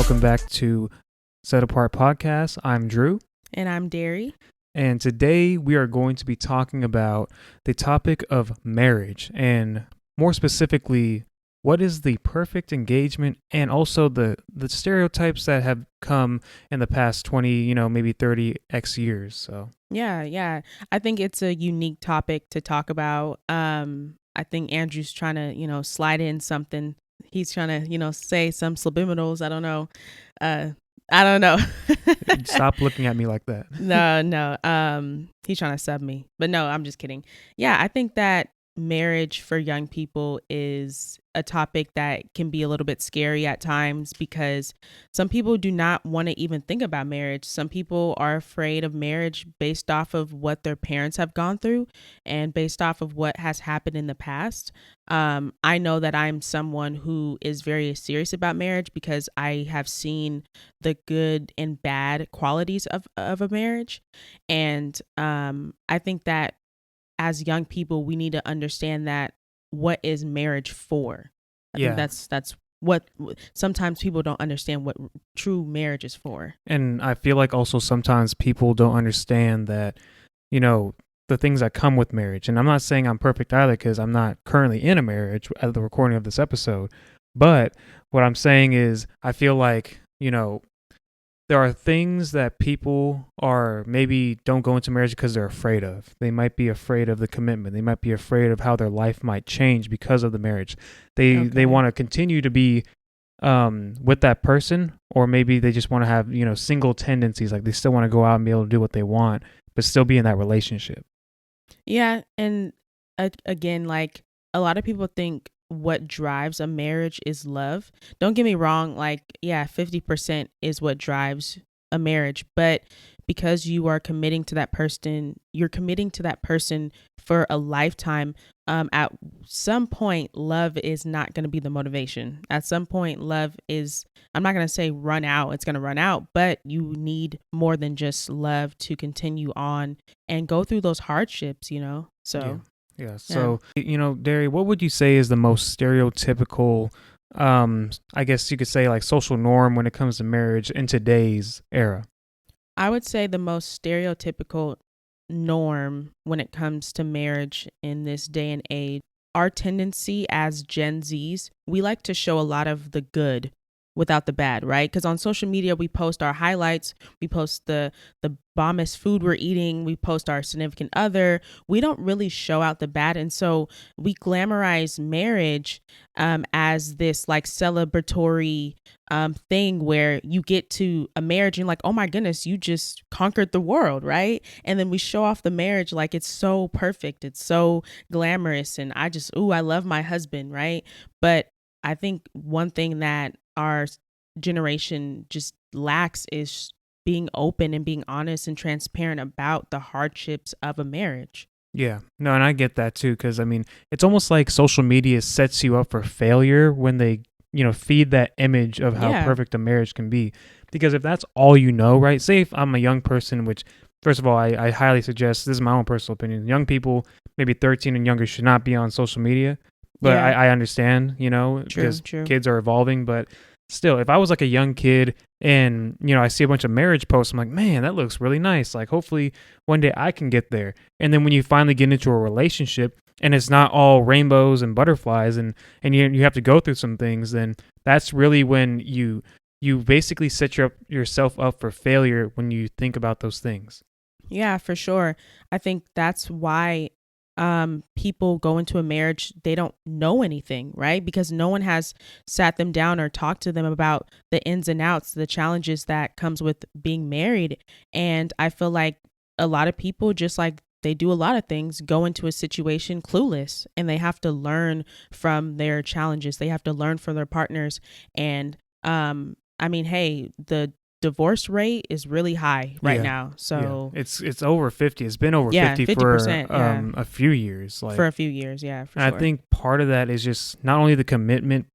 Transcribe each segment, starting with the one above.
Welcome back to Set Apart Podcast. I'm Drew. And I'm Derry. And today we are going to be talking about the topic of marriage, and more specifically, what is the perfect engagement, and also the stereotypes that have come in the past 20, maybe 30x years. So Yeah. I think it's a unique topic to talk about. I think Andrew's trying to, slide in something. He's trying to, say some subliminals. I don't know. I don't know. Stop looking at me like that. No. He's trying to sub me. But no, I'm just kidding. Yeah, I think that marriage for young people is a topic that can be a little bit scary at times because some people do not want to even think about marriage. Some people are afraid of marriage based off of what their parents have gone through and based off of what has happened in the past. I know that I'm someone who is very serious about marriage because I have seen the good and bad qualities of a marriage. And I think that as young people, we need to understand that what is marriage for? I think that's what sometimes people don't understand what true marriage is for. And I feel like also sometimes people don't understand that, the things that come with marriage. And I'm not saying I'm perfect either because I'm not currently in a marriage at the recording of this episode. But what I'm saying is I feel like, there are things that people are maybe don't go into marriage because they're afraid of. They might be afraid of the commitment. They might be afraid of how their life might change because of the marriage. They want to continue to be with that person, or maybe they just want to have, single tendencies. Like they still want to go out and be able to do what they want, but still be in that relationship. Yeah. And again, like a lot of people think what drives a marriage is love. Don't get me wrong. 50% is what drives a marriage, but because you are committing to that person, you're committing to that person for a lifetime. At some point, love is not going to be the motivation. At some point, love is, I'm not going to say run out. It's going to run out, but you need more than just love to continue on and go through those hardships, so. Yeah. So, Derry, what would you say is the most stereotypical, I guess you could say like social norm when it comes to marriage in today's era? I would say the most stereotypical norm when it comes to marriage in this day and age, our tendency as Gen Zs, we like to show a lot of the good without the bad, right? Because on social media, we post our highlights, we post the bombest food we're eating, we post our significant other. We don't really show out the bad. And so we glamorize marriage as this like celebratory thing where you get to a marriage and you're like, oh my goodness, you just conquered the world, right? And then we show off the marriage like it's so perfect, it's so glamorous, and I love my husband, right? But I think one thing that our generation just lacks is being open and being honest and transparent about the hardships of a marriage. Yeah, no, and I get that too, because it's almost like social media sets you up for failure when they, feed that image of how perfect a marriage can be. Because if that's all right? Say if I'm a young person, which, first of all, I highly suggest, this is my own personal opinion, young people, maybe 13 and younger, should not be on social media. But I understand, because kids are evolving. But still, if I was like a young kid and, I see a bunch of marriage posts, I'm like, man, that looks really nice. Like, hopefully one day I can get there. And then when you finally get into a relationship and it's not all rainbows and butterflies and you have to go through some things, then that's really when you basically set yourself up for failure when you think about those things. Yeah, for sure. I think that's why people go into a marriage, they don't know anything, right? Because no one has sat them down or talked to them about the ins and outs, the challenges that comes with being married. And I feel like a lot of people, just like they do a lot of things, go into a situation clueless, and they have to learn from their challenges. They have to learn from their partners. And hey, the divorce rate is really high right now. So it's over 50. It's been over 50 for a few years. For a few years, for sure. I think part of that is just not only the commitment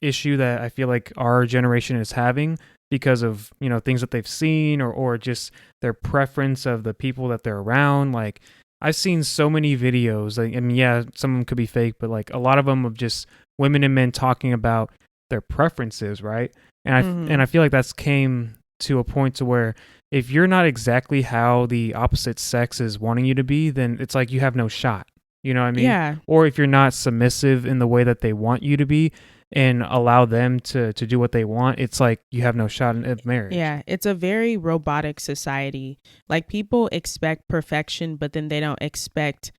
issue that I feel like our generation is having because of, things that they've seen or just their preference of the people that they're around. Like I've seen so many videos, some of them could be fake, but like a lot of them of just women and men talking about their preferences, right? And I feel like that's came to a point to where if you're not exactly how the opposite sex is wanting you to be, then it's like you have no shot. You know what I mean? Yeah. Or if you're not submissive in the way that they want you to be and allow them to do what they want, it's like you have no shot in marriage. Yeah, it's a very robotic society. Like, people expect perfection, but then they don't expect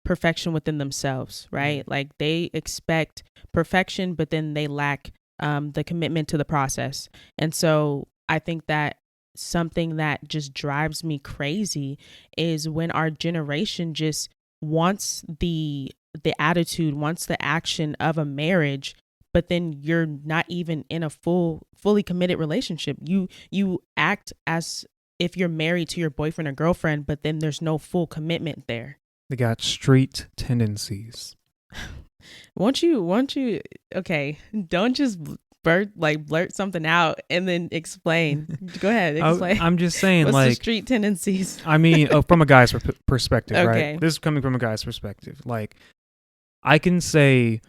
perfection within themselves, right? Like, they expect perfection, but then they lack the commitment to the process. And so I think that something that just drives me crazy is when our generation just wants the attitude, wants the action of a marriage, but then you're not even in a fully committed relationship. You act as if you're married to your boyfriend or girlfriend, but then there's no full commitment there. They got street tendencies. Won't you okay, don't just blurt something out and then explain. Go ahead, explain. I'm just saying, what's like, the street tendencies? I mean, from a guy's perspective, Okay. right? This is coming from a guy's perspective. Like, I can say,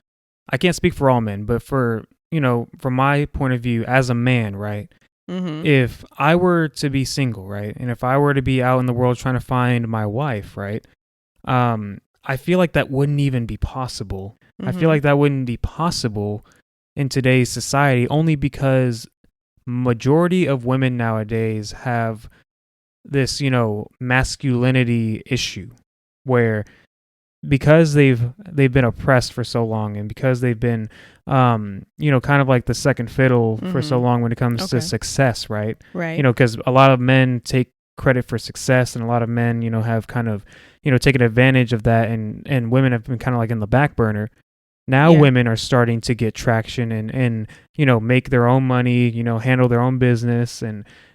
I can't speak for all men, but from my point of view as a man, right? Mm-hmm. If I were to be single, right, and if I were to be out in the world trying to find my wife, right, I feel like that wouldn't even be possible. I feel like that wouldn't be possible in today's society, only because majority of women nowadays have this, masculinity issue where, because they've been oppressed for so long, and because they've been kind of like the second fiddle for so long when it comes to success, right? Because a lot of men take credit for success, and a lot of men have kind of taken advantage of that, and women have been kind of like in the back burner. Now women are starting to get traction and make their own money, handle their own business,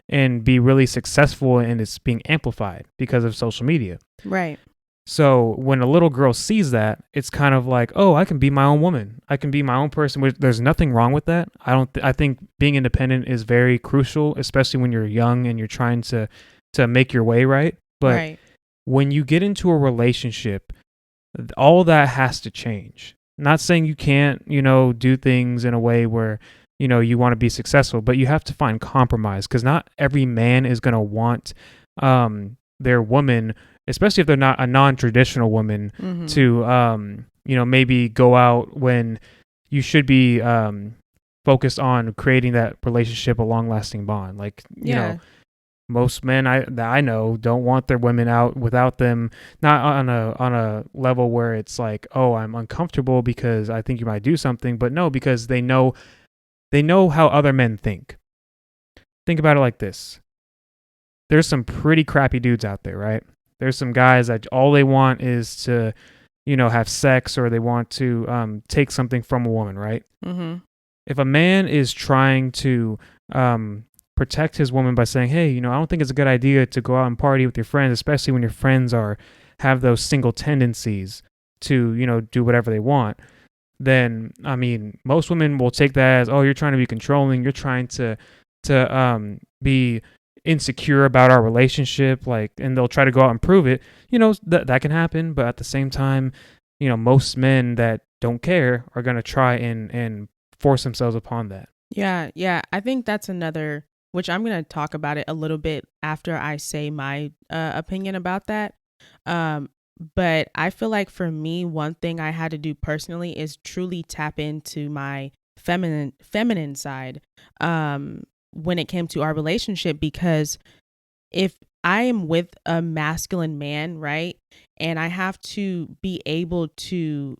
and be really successful, and it's being amplified because of social media. Right. So when a little girl sees that, it's kind of like, oh, I can be my own woman. I can be my own person. There's nothing wrong with that. I think being independent is very crucial, especially when you're young and you're trying to make your way, right? But when you get into a relationship, all that has to change. Not saying you can't, do things in a way where, you want to be successful, but you have to find compromise, because not every man is going to want their woman, especially if they're not a non-traditional woman, to, maybe go out when you should be focused on creating that relationship, a long-lasting bond. Like, you know, most men that I know don't want their women out without them, not on a level where it's like, oh, I'm uncomfortable because I think you might do something, but no, because they know how other men think. Think about it like this. There's some pretty crappy dudes out there, right? There's some guys that all they want is to, have sex, or they want to take something from a woman, right? Mm-hmm. If a man is trying to protect his woman by saying, hey, I don't think it's a good idea to go out and party with your friends, especially when your friends have those single tendencies to, do whatever they want, then, I mean, most women will take that as, oh, you're trying to be controlling, you're trying to be insecure about our relationship, like, and they'll try to go out and prove it. That can happen, but at the same time, most men that don't care are going to try and force themselves upon that. Yeah. I think that's another, which I'm going to talk about it a little bit after I say my opinion about that. But I feel like for me, one thing I had to do personally is truly tap into my feminine side when it came to our relationship, because if I am with a masculine man, right, and I have to be able to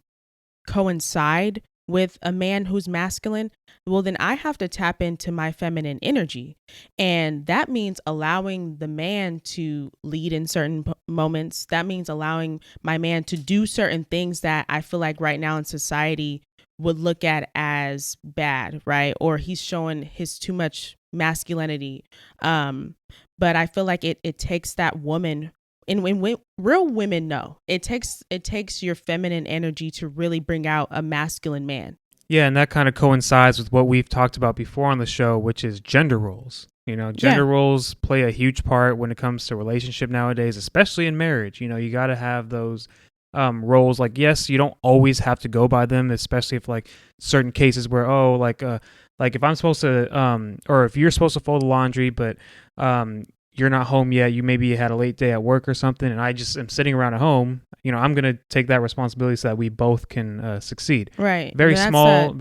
coincide with a man who's masculine, well, then I have to tap into my feminine energy. And that means allowing the man to lead in certain moments. That means allowing my man to do certain things that I feel like right now in society would look at as bad, right? Or he's showing his too much masculinity. But I feel like it takes that woman. And when real women know, it takes your feminine energy to really bring out a masculine man. Yeah, and that kind of coincides with what we've talked about before on the show, which is gender roles. Gender roles play a huge part when it comes to relationship nowadays, especially in marriage. You got to have those roles. Like, yes, you don't always have to go by them, especially if like certain cases where, Like if I'm supposed to, or if you're supposed to fold the laundry, but you're not home yet, you maybe had a late day at work or something, and I just am sitting around at home, I'm going to take that responsibility so that we both can succeed. Right. Very small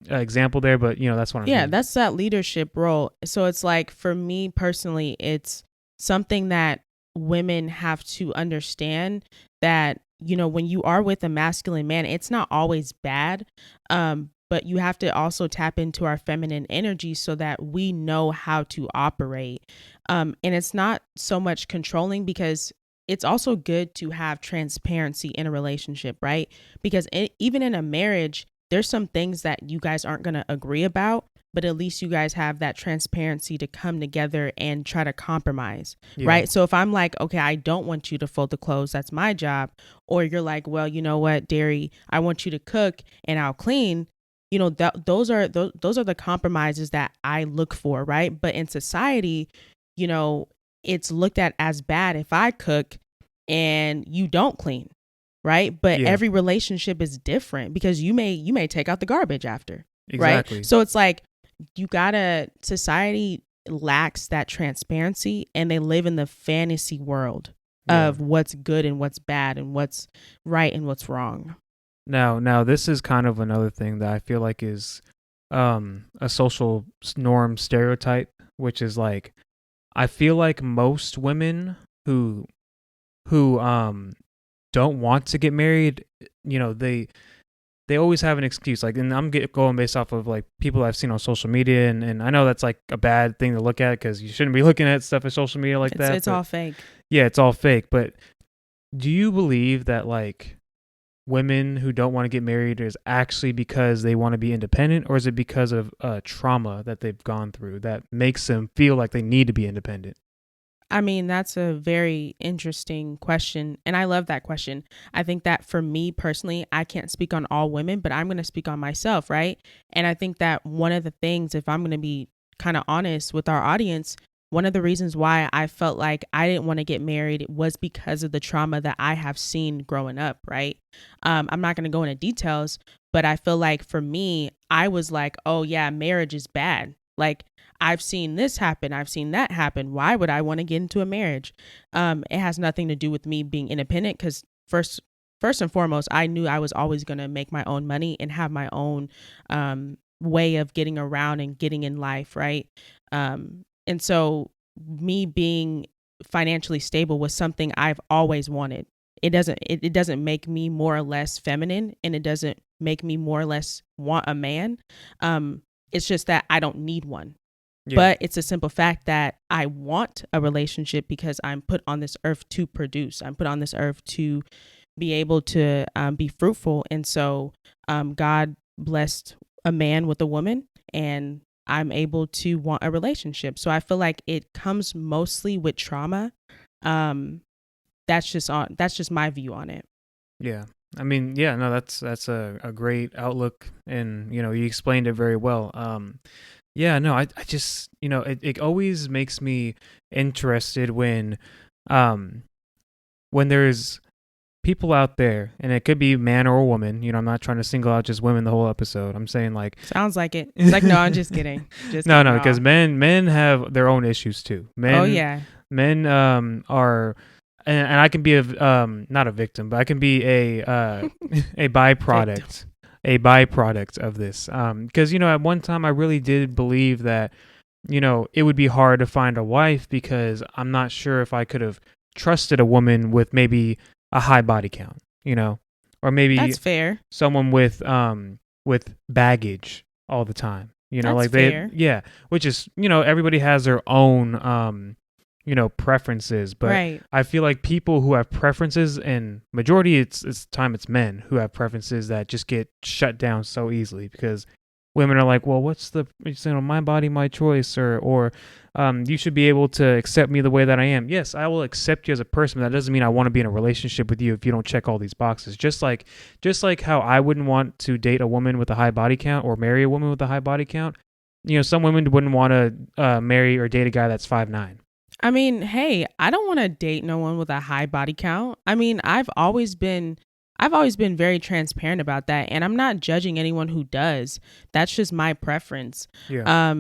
example there, but that's what I'm Yeah, doing. that's that leadership role. So it's like, for me personally, it's something that women have to understand, that, when you are with a masculine man, it's not always bad. But you have to also tap into our feminine energy so that we know how to operate. And it's not so much controlling, because it's also good to have transparency in a relationship, right? Because even in a marriage, there's some things that you guys aren't going to agree about, but at least you guys have that transparency to come together and try to compromise, right? So if I'm like, okay, I don't want you to fold the clothes, that's my job. Or you're like, well, you know what, Derry, I want you to cook and I'll clean. Those are the compromises that I look for, right? But in society, it's looked at as bad if I cook and you don't clean, right? But every relationship is different, because you may take out the garbage after, exactly. Right? So it's like, society lacks that transparency, and they live in the fantasy world of what's good and what's bad and what's right and what's wrong. Now this is kind of another thing that I feel like is a social norm stereotype, which is like, I feel like most women who don't want to get married, they always have an excuse. Like, and I'm going based off of like people I've seen on social media, and I know that's like a bad thing to look at, because you shouldn't be looking at stuff on social media like that. It's all fake. Yeah, it's all fake. But do you believe that like women who don't want to get married is actually because they want to be independent, or is it because of trauma that they've gone through that makes them feel like they need to be independent? I mean, that's a very interesting question, and I love that question. I think that for me personally, I can't speak on all women, but I'm going to speak on myself, right? And I think that one of the things, if I'm going to be kind of honest with our audience, one of the reasons why I felt like I didn't want to get married was because of the trauma that I have seen growing up, right? I'm not going to go into details, but I feel like for me, I was like, oh yeah, marriage is bad. Like, I've seen this happen, I've seen that happen. Why would I want to get into a marriage? It has nothing to do with me being independent, because first and foremost, I knew I was always going to make my own money and have my own way of getting around and getting in life, right? And so me being financially stable was something I've always wanted. It doesn't make me more or less feminine, and it doesn't make me more or less want a man. It's just that I don't need one. Yeah. But it's a simple fact that I want a relationship, because I'm put on this earth to produce. I'm put on this earth to be able to be fruitful. And so God blessed a man with a woman, and I'm able to want a relationship. So I feel like it comes mostly with trauma. That's just my view on it. Yeah. I mean, yeah, no, that's a great outlook, and you explained it very well. Yeah, no, I just, it always makes me interested when there's people out there, and it could be man or a woman. I'm not trying to single out just women the whole episode. I'm saying like, sounds like it. It's like, no, I'm just kidding. No, because men have their own issues too. Men are. And I can be not a victim, but I can be a byproduct. A byproduct of this, because at one time I really did believe that it would be hard to find a wife, because I'm not sure if I could have trusted a woman with maybe a high body count, or maybe that's fair. Someone with baggage all the time, that's like fair. Which is everybody has their own preferences, but right. I feel like people who have preferences, and majority it's men who have preferences that just get shut down so easily, because women are like, well, what's the my body, my choice, or you should be able to accept me the way that I am. Yes, I will accept you as a person, but that doesn't mean I want to be in a relationship with you if you don't check all these boxes. Just like how I wouldn't want to date a woman with a high body count or marry a woman with a high body count. Some women wouldn't want to marry or date a guy that's 5'9". I mean, hey, I don't want to date no one with a high body count. I mean, I've always been I've always been very transparent about that, and I'm not judging anyone who does. That's just my preference. Yeah.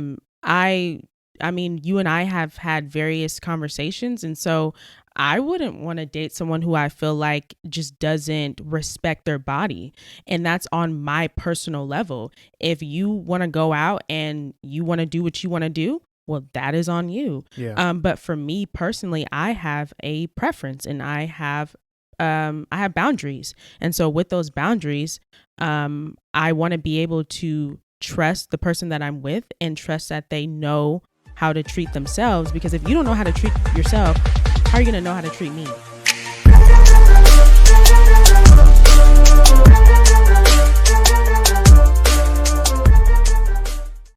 I mean, you and I have had various conversations, and so I wouldn't want to date someone who I feel like just doesn't respect their body. And that's on my personal level. If you want to go out and you want to do what you want to do, well, that is on you. Yeah. But for me personally, I have a preference, and I have boundaries. And so with those boundaries, I want to be able to trust the person that I'm with and trust that they know how to treat themselves, because if you don't know how to treat yourself, how are you going to know how to treat me?